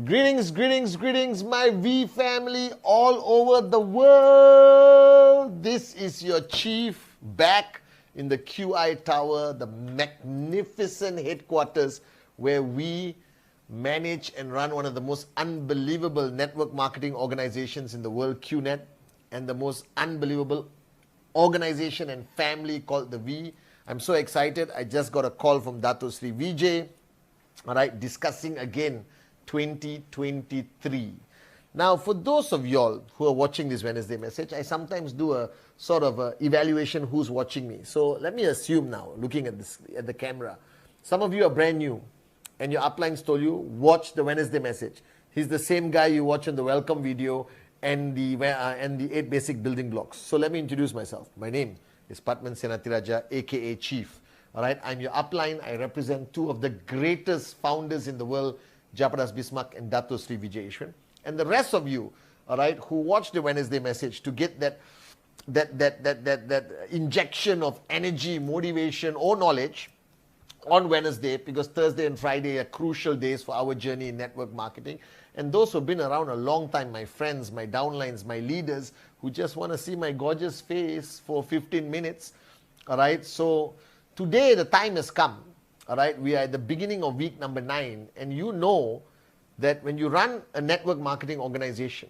Greetings, greetings, greetings, my V family all over the world. This is your chief back in the QI Tower, the magnificent headquarters where we manage and run one of the most unbelievable network marketing organizations in the world, QNet, and the most unbelievable organization and family called the V. I'm so excited. I just got a call from Dato Sri Vijay, all right, discussing again 2023. Now, for those of y'all who are watching this Wednesday message, I sometimes do a sort of a evaluation who's watching me. So let me assume now, looking at this at the camera, some of you are brand new and your uplines told you, watch the Wednesday message. He's the same guy you watch in the welcome video and the 8 basic building blocks. So let me introduce myself. My name is Pathmansenathiraja, aka Chief. All right, I'm your upline. I represent two of the greatest founders in the world, Japadas Bismarck and Dato Sri Vijay Ishwan. And the rest of you, all right, who watch the Wednesday message to get that injection of energy, motivation, or knowledge on Wednesday, because Thursday and Friday are crucial days for our journey in network marketing. And those who have been around a long time, my friends, my downlines, my leaders, who just want to see my gorgeous face for 15 minutes, all right. So today the time has come, all right. We are at the beginning of week number 9, and you know that when you run a network marketing organization,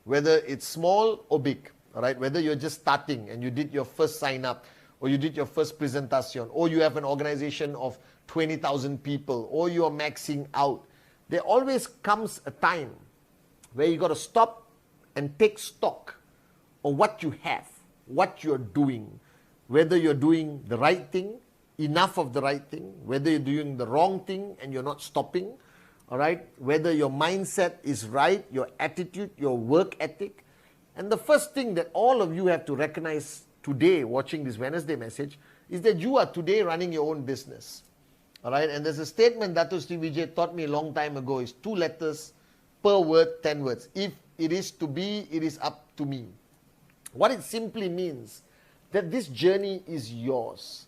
whether it's small or big, all right, whether you're just starting and you did your first sign up, or you did your first presentation, or you have an organization of 20,000 people, or you are maxing out, there always comes a time where you got to stop and take stock of what you have, what you're doing, whether you're doing the right thing, enough of the right thing, whether you're doing the wrong thing and you're not stopping, all right, whether your mindset is right, your attitude, your work ethic. And the first thing that all of you have to recognize today, watching this Wednesday message, is that you are today running your own business. All right, and there's a statement that Dato Sri Vijay taught me a long time ago, is 2 letters per word, 10 words. If it is to be, it is up to me. What it simply means that this journey is yours.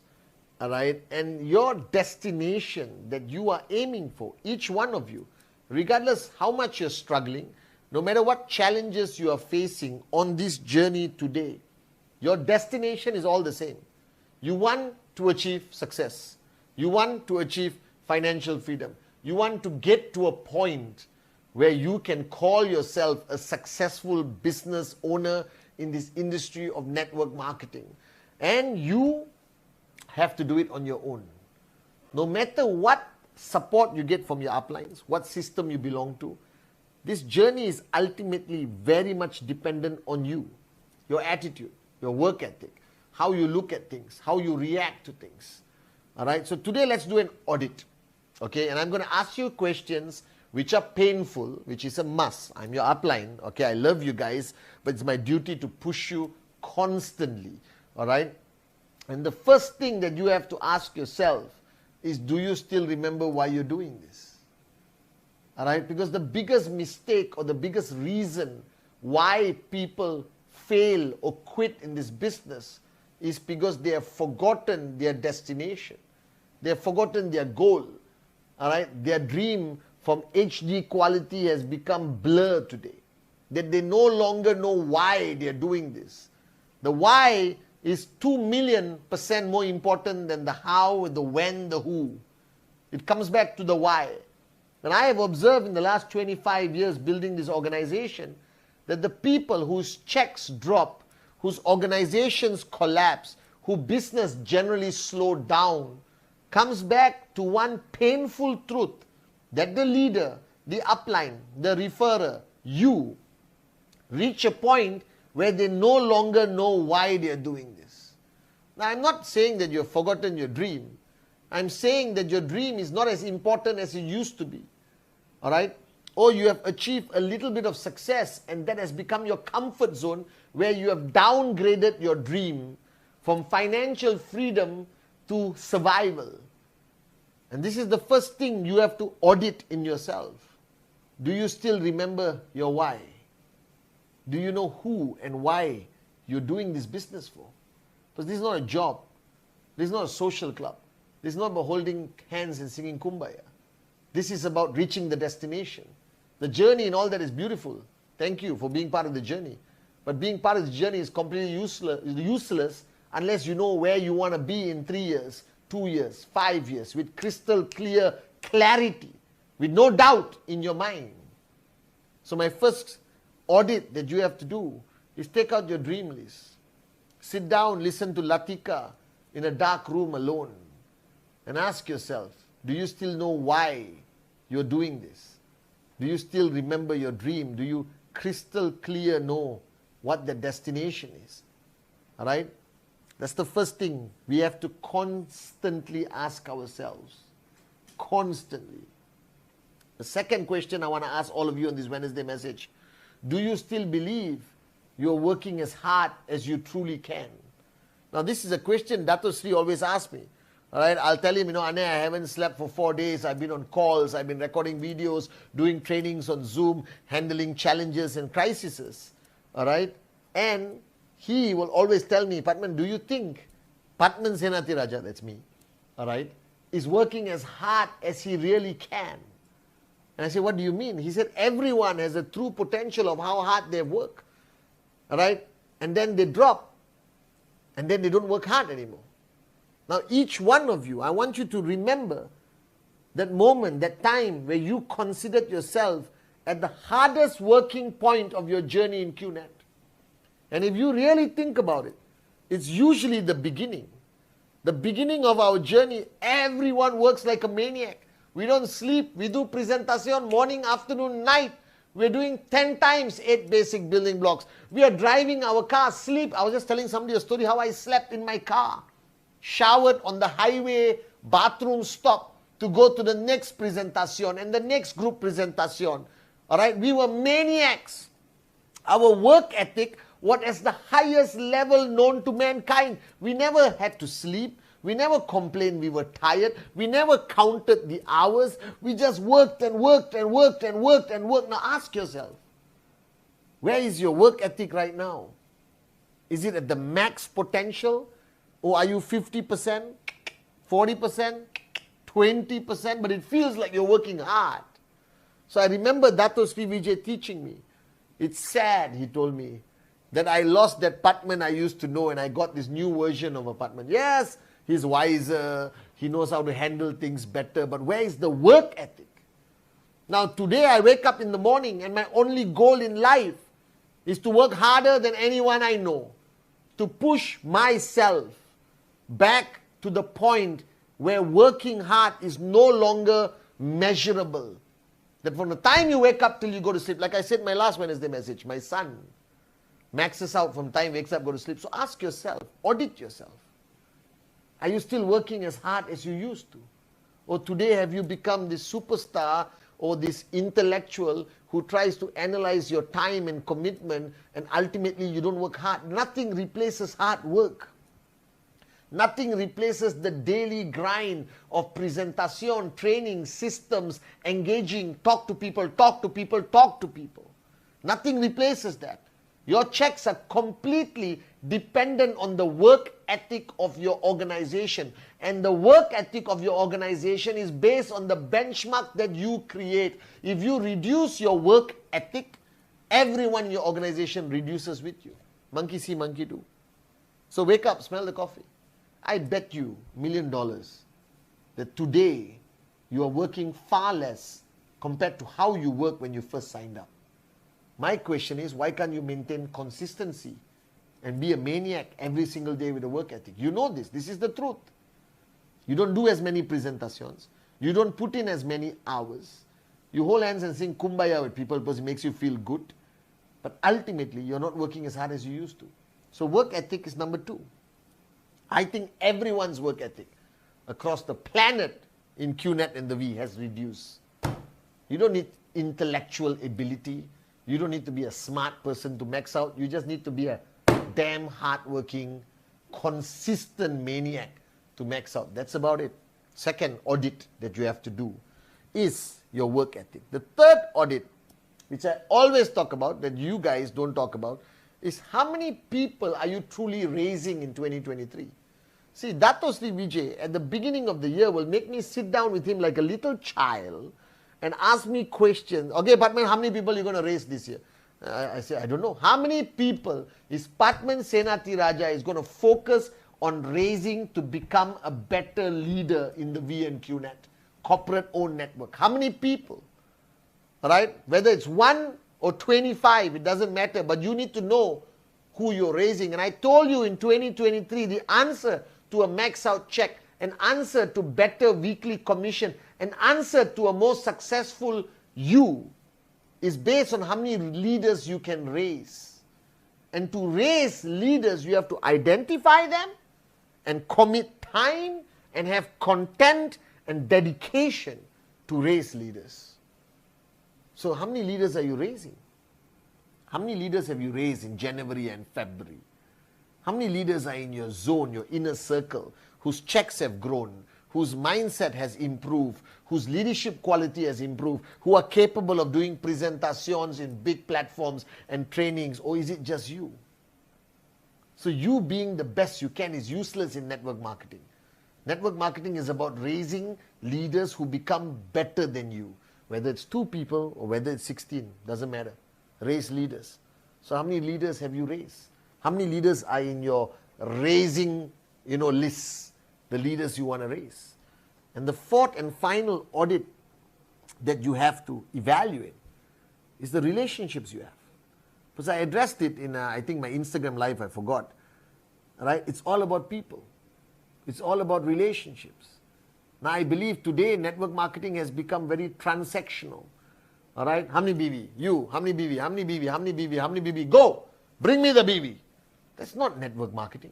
All right, and your destination that you are aiming for, each one of you, regardless how much you're struggling, no matter what challenges you are facing on this journey today, your destination is all the same. You want to achieve success. You want to achieve financial freedom. You want to get to a point where you can call yourself a successful business owner in this industry of network marketing. And you have to do it on your own. No matter what support you get from your uplines, what system you belong to, this journey is ultimately very much dependent on you, your attitude, your work ethic, how you look at things, how you react to things. All right, so today let's do an audit. Okay, and I'm going to ask you questions which are painful, which is a must. I'm your upline. Okay, I love you guys, but it's my duty to push you constantly. All right. And the first thing that you have to ask yourself is, do you still remember why you're doing this? All right, because the biggest mistake or the biggest reason why people fail or quit in this business is because they have forgotten their destination. They have forgotten their goal. All right, their dream from HD quality has become blur today. That they no longer know why they are doing this. The why is 2,000,000% more important than the how, the when, the who. It comes back to the why. And I have observed in the last 25 years building this organization that the people whose checks drop, whose organizations collapse, whose business generally slowed down, comes back to one painful truth, that the leader, the upline, the referrer, you, reach a point where they no longer know why they are doing this. Now, I'm not saying that you have forgotten your dream. I'm saying that your dream is not as important as it used to be. All right? Or you have achieved a little bit of success and that has become your comfort zone, where you have downgraded your dream from financial freedom to survival. And this is the first thing you have to audit in yourself. Do you still remember your why? Do you know who and why you're doing this business for? Because this is not a job. This is not a social club. This is not about holding hands and singing Kumbaya. This is about reaching the destination. The journey and all that is beautiful. Thank you for being part of the journey. But being part of the journey is completely useless unless you know where you want to be in 3 years, 2 years, 5 years, with crystal clear clarity, with no doubt in your mind. So my first audit that you have to do is take out your dream list. Sit down, listen to Latika in a dark room alone and ask yourself, do you still know why you're doing this? Do you still remember your dream? Do you crystal clear know what the destination is? All right? That's the first thing we have to constantly ask ourselves. Constantly. The second question I want to ask all of you on this Wednesday message, do you still believe you're working as hard as you truly can? Now this is a question Dato Sri always asks me. All right, I'll tell him, Ane, I haven't slept for 4 days. I've been on calls. I've been recording videos, doing trainings on Zoom, handling challenges and crises. All right, and he will always tell me, Pathman, do you think Pathmansenathiraja, that's me, all right, is working as hard as he really can? And I say, what do you mean? He said, everyone has a true potential of how hard they work. All right, and then they drop, and then they don't work hard anymore. Now, each one of you, I want you to remember that moment, that time where you considered yourself at the hardest working point of your journey in QNet. And if you really think about it, it's usually the beginning. The beginning of our journey, everyone works like a maniac. We don't sleep. We do presentation morning, afternoon, night. We're doing 10 times 8 basic building blocks. We are driving our car, sleep. I was just telling somebody a story how I slept in my car. Showered on the highway, bathroom stop to go to the next presentation and the next group presentation. All right, we were maniacs. Our work ethic was at the highest level known to mankind. We never had to sleep. We never complained we were tired. We never counted the hours. We just worked and worked and worked and worked and worked. Now ask yourself, where is your work ethic right now? Is it at the max potential? Or are you 50%, 40%, 20%, but it feels like you're working hard? So I remember Dato Sri Vijay teaching me. It's sad, he told me, that I lost that Pathman I used to know and I got this new version of a Pathman. Yes, he's wiser, he knows how to handle things better, but where is the work ethic? Now today I wake up in the morning and my only goal in life is to work harder than anyone I know, to push myself back to the point where working hard is no longer measurable. That from the time you wake up till you go to sleep, like I said in my last Wednesday message, my son maxes out from time, wakes up, go to sleep. So ask yourself, audit yourself. Are you still working as hard as you used to? Or today have you become this superstar or this intellectual who tries to analyze your time and commitment and ultimately you don't work hard? Nothing replaces hard work. Nothing replaces the daily grind of presentation, training, systems, engaging, talk to people, talk to people, talk to people. Nothing replaces that. Your checks are completely dependent on the work ethic of your organization. And the work ethic of your organization is based on the benchmark that you create. If you reduce your work ethic, everyone in your organization reduces with you. Monkey see, monkey do. So wake up, smell the coffee. I bet you $1 million that today you are working far less compared to how you worked when you first signed up. My question is, why can't you maintain consistency and be a maniac every single day with a work ethic? You know this. This is the truth. You don't do as many presentations. You don't put in as many hours. You hold hands and sing Kumbaya with people because it makes you feel good. But ultimately, you're not working as hard as you used to. So work ethic is number 2. I think everyone's work ethic across the planet in QNet and the V has reduced. You don't need intellectual ability. You don't need to be a smart person to max out. You just need to be a damn hardworking, consistent maniac to max out. That's about it. Second audit that you have to do is your work ethic. The third audit, which I always talk about, that you guys don't talk about, is how many people are you truly raising in 2023? See, Dato Sri Vijay at the beginning of the year will make me sit down with him like a little child and ask me questions. Okay, Pathman, how many people are you going to raise this year? I say, I don't know. How many people is Pathmansenathiraja is going to focus on raising to become a better leader in the V&Q net, corporate owned network? How many people? Right? Whether it's 1 or 25, it doesn't matter, but you need to know who you're raising. And I told you in 2023, the answer to a max out check, an answer to better weekly commission, an answer to a more successful you is based on how many leaders you can raise. And to raise leaders, you have to identify them and commit time and have content and dedication to raise leaders. So how many leaders are you raising? How many leaders have you raised in January and February? How many leaders are in your zone, your inner circle, whose checks have grown, whose mindset has improved, whose leadership quality has improved, who are capable of doing presentations in big platforms and trainings, or is it just you? So you being the best you can is useless in network marketing. Network marketing is about raising leaders who become better than you. Whether it's 2 people or whether it's 16, doesn't matter. Raise leaders. So how many leaders have you raised? How many leaders are in your raising, lists, the leaders you want to raise? And the fourth and final audit that you have to evaluate is the relationships you have. Because I addressed it in, I think, my Instagram live, I forgot. Right? It's all about people. It's all about relationships. Now, I believe today network marketing has become very transactional. All right? How many BV? You. How many BV? How many BV? How many BV? How many BV? Go! Bring me the BV. That's not network marketing.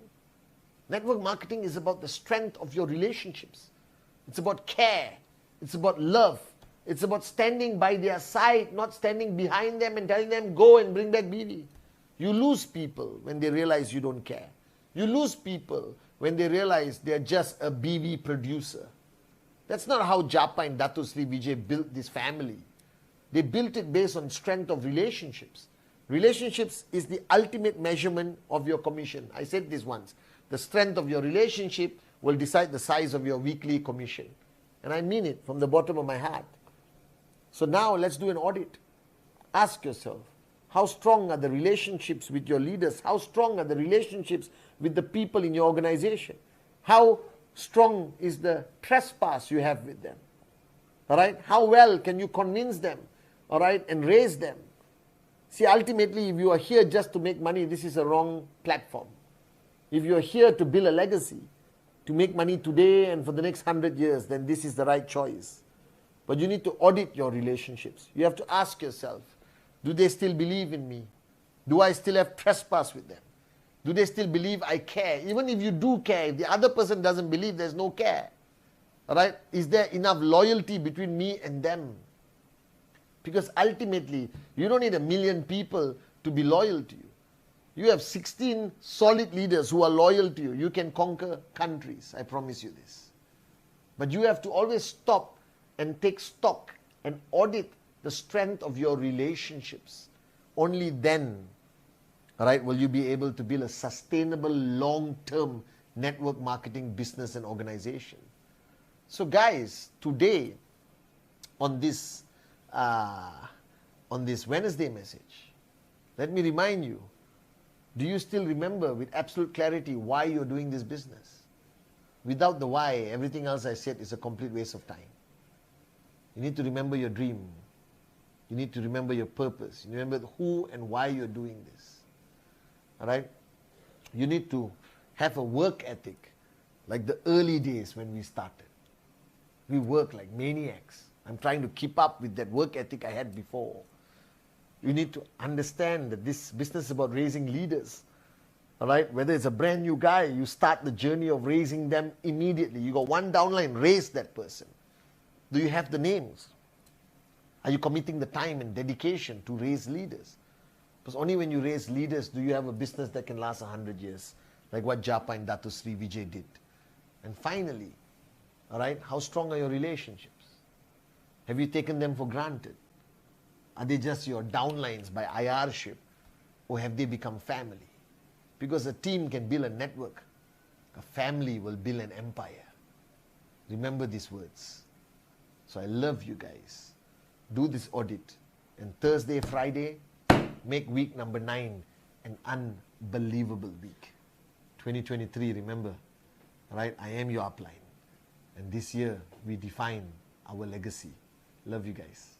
Network marketing is about the strength of your relationships. It's about care. It's about love. It's about standing by their side, not standing behind them and telling them, go and bring back BV. You lose people when they realize you don't care. You lose people when they realize they're just a BV producer. That's not how Japa and Dato Sri Vijay built this family. They built it based on strength of relationships. Relationships is the ultimate measurement of your commission. I said this once. The strength of your relationship will decide the size of your weekly commission. And I mean it from the bottom of my heart. So now let's do an audit. Ask yourself, how strong are the relationships with your leaders? How strong are the relationships with the people in your organization? How strong is the trespass you have with them? All right? How well can you convince them, all right, and raise them? See, ultimately, if you are here just to make money, this is a wrong platform. If you are here to build a legacy, to make money today and for the next 100 years, then this is the right choice. But you need to audit your relationships. You have to ask yourself, do they still believe in me? Do I still have trespass with them? Do they still believe I care? Even if you do care, if the other person doesn't believe, there's no care. All right? Is there enough loyalty between me and them? Because ultimately, you don't need 1 million people to be loyal to you. You have 16 solid leaders who are loyal to you. You can conquer countries, I promise you this. But you have to always stop and take stock and audit the strength of your relationships. Only then, all right, will you be able to build a sustainable, long-term network marketing business and organization. So guys, today on this Wednesday message, let me remind you, do you still remember with absolute clarity why you're doing this business? Without the why, everything else I said is a complete waste of time. You need to remember your dream. You need to remember your purpose. You remember who and why you're doing this. All right? You need to have a work ethic like the early days when we started. We work like maniacs. I'm trying to keep up with that work ethic I had before. You need to understand that this business is about raising leaders. All right? Whether it's a brand new guy, you start the journey of raising them immediately. You got one downline, raise that person. Do you have the names? Are you committing the time and dedication to raise leaders? Because only when you raise leaders do you have a business that can last 100 years, like what Japa and Dato Sri Vijay did. And finally, all right, how strong are your relationships? Have you taken them for granted? Are they just your downlines by IR-ship, or have they become family? Because a team can build a network. A family will build an empire. Remember these words. So I love you guys. do this audit. And Thursday, Friday, make week number 9 an unbelievable week. 2023, remember, right? I am your upline. And this year, we define our legacy. Love you guys.